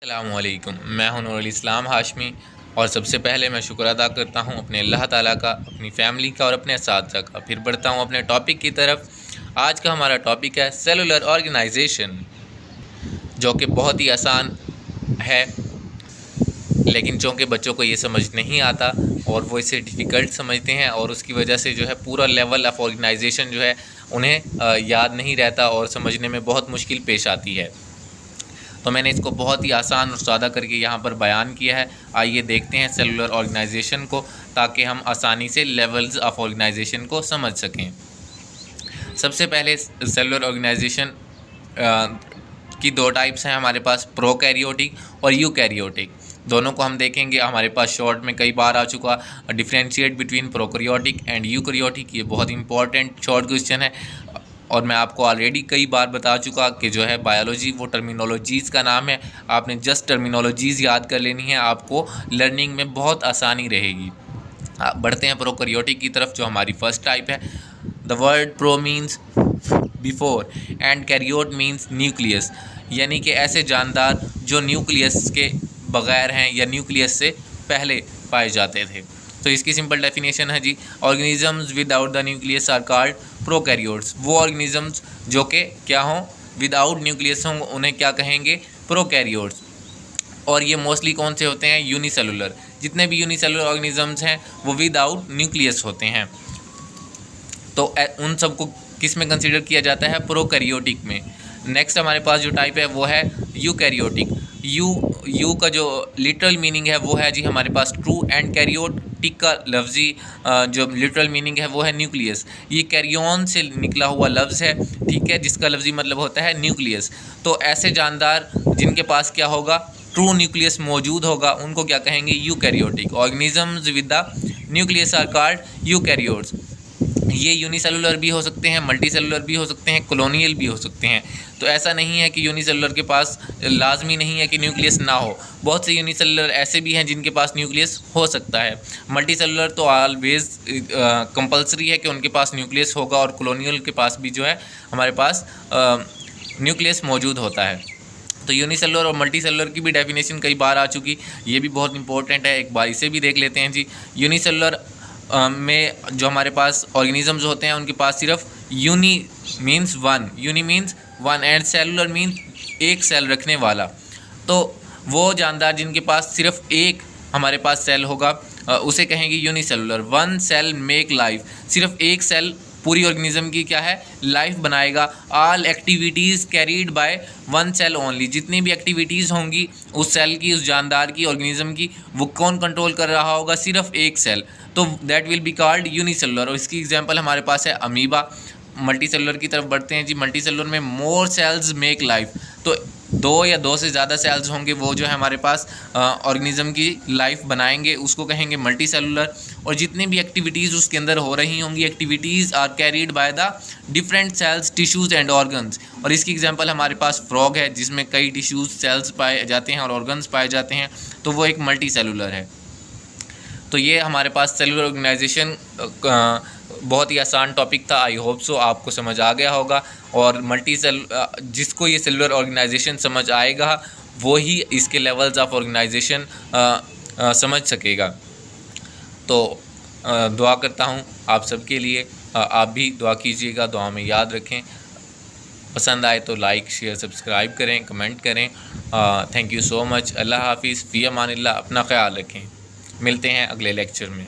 अस्सलामुअलैकुम। मैं हूं नूरुल इस्लाम हाशमी और सबसे पहले मैं शुक्र अदा करता हूं अपने अल्लाह ताला का, अपनी फ़ैमिली का और अपने असातिज़ा का। फिर बढ़ता हूं अपने टॉपिक की तरफ। आज का हमारा टॉपिक है सेलुलर ऑर्गेनाइजेशन, जो कि बहुत ही आसान है, लेकिन चूँकि बच्चों को ये समझ नहीं आता और वो इसे डिफ़िकल्ट समझते हैं और उसकी वजह से जो है पूरा लेवल ऑफ़ ऑर्गेनाइजेशन जो है उन्हें याद नहीं रहता और समझने में बहुत मुश्किल पेश आती है। तो मैंने इसको बहुत ही आसान और सादा करके यहाँ पर बयान किया है। आइए देखते हैं सेलुलर ऑर्गेनाइजेशन को, ताकि हम आसानी से लेवल्स ऑफ ऑर्गेनाइजेशन को समझ सकें। सबसे पहले सेलुलर ऑर्गेनाइजेशन की दो टाइप्स हैं हमारे पास, प्रोकैरियोटिक और यूकैरियोटिक। दोनों को हम देखेंगे। हमारे पास शॉर्ट में कई बार आ चुका differentiate between prokaryotic and eukaryotic. ये बहुत इंपॉर्टेंट शॉर्ट क्वेश्चन है और मैं आपको ऑलरेडी कई बार बता चुका कि जो है बायोलॉजी वो टर्मिनोलॉजीज़ का नाम है। आपने जस्ट टर्मिनोलॉजीज़ याद कर लेनी है, आपको लर्निंग में बहुत आसानी रहेगी। बढ़ते हैं प्रोकैरियोटिक की तरफ, जो हमारी फर्स्ट टाइप है। The word pro means before and karyote means nucleus, यानी कि ऐसे जानदार जो न्यूक्लियस के बग़ैर हैं या न्यूक्लियस से पहले पाए जाते थे। तो इसकी सिंपल डेफिनेशन है जी, organisms without the nucleus are called prokaryotes. वो ऑर्गेनिजम्स जो कि क्या हों, विदाउट न्यूक्लियस हों, उन्हें क्या कहेंगे, प्रोकैरियोट्स। और ये मोस्टली कौन से होते हैं, यूनिसेलुलर। जितने भी यूनिसेलुलर ऑर्गेनिजम्स हैं वो विदाउट न्यूक्लियस होते हैं। तो उन सबको किस में कंसीडर किया जाता है, प्रोकैरियोटिक में। नेक्स्ट हमारे पास जो टाइप है वो है यूकैरियोटिक। यू का जो लिटरल मीनिंग है वो है जी हमारे पास ट्रू, एंड कैरियोटिक का लफ्जी जो लिटरल मीनिंग है वो है न्यूक्लियस। ये कैरियन से निकला हुआ लफ्ज़ है, ठीक है, जिसका लफ्जी मतलब होता है न्यूक्लियस। तो ऐसे जानदार जिनके पास क्या होगा, ट्रू न्यूक्लियस मौजूद होगा, उनको क्या कहेंगे, eukaryotic. Organisms with the nucleus are called eukaryotes. ये यूनिसेलुलर भी हो सकते हैं, मल्टी सेलुलर भी हो सकते हैं, कॉलोनियल भी हो सकते हैं। तो ऐसा नहीं है कि यूनिसेलुलर के पास लाजमी नहीं है कि न्यूक्लियस ना हो। बहुत से यूनिसेलुलर ऐसे भी हैं जिनके पास न्यूक्लियस हो सकता है। मल्टी सेलुलर तो ऑलवेज कंपलसरी है कि उनके पास न्यूक्लियस होगा, और कॉलोनियल के पास भी जो है हमारे पास न्यूक्लियस मौजूद होता है। तो यूनिसेलुलर और मल्टी सेलुलर की भी डेफिनेशन कई बार आ चुकी, ये भी बहुत इंपॉर्टेंट है, एक बार इसे भी देख लेते हैं जी। यूनिसेलुलर में जो हमारे पास ऑर्गेनिजम्स होते हैं उनके पास सिर्फ uni means one, uni means one, and cellular means एक सेल रखने वाला। तो वो जानदार जिनके पास सिर्फ एक हमारे पास सेल होगा उसे कहेंगे unicellular. One cell make life, सिर्फ एक सेल पूरी ऑर्गेनिज्म की क्या है, लाइफ बनाएगा। All activities carried by one cell only, जितनी भी एक्टिविटीज़ होंगी उस सेल की, उस जानदार की, ऑर्गेनिज्म की, वो कौन कंट्रोल कर रहा होगा, सिर्फ एक सेल। तो that will be called unicellular. और इसकी एग्जांपल हमारे पास है अमीबा। मल्टी सेलुलर की तरफ बढ़ते हैं जी। मल्टी सेलुलर में मोर सेल्स मेक लाइफ, तो दो या दो से ज़्यादा सेल्स होंगे वो जो है हमारे पास ऑर्गेनिज्म की लाइफ बनाएंगे, उसको कहेंगे मल्टी सेलुलर। और जितनी भी एक्टिविटीज़ उसके अंदर हो रही होंगी, activities are carried by the different cells, tissues and organs. और इसकी एग्जांपल हमारे पास फ्रॉग है, जिसमें कई टिश्यूज़, सेल्स पाए जाते हैं और ऑर्गन्स पाए जाते हैं, तो वो एक मल्टी सेलुलर है। तो ये हमारे पास सेलुलर ऑर्गेनाइजेशन बहुत ही आसान टॉपिक था। आई होप सो आपको समझ आ गया होगा। और जिसको ये सेलुलर ऑर्गेनाइजेशन समझ आएगा वो ही इसके लेवल्स ऑफ ऑर्गेनाइजेशन समझ सकेगा। तो दुआ करता हूँ आप सबके लिए, आप भी दुआ कीजिएगा, दुआ में याद रखें। पसंद आए तो लाइक, शेयर, सब्सक्राइब करें, कमेंट करें। Thank you so much. अल्लाह हाफिज़, फ़ी अमानिल्लाह। अपना ख्याल रखें। मिलते हैं अगले लेक्चर में।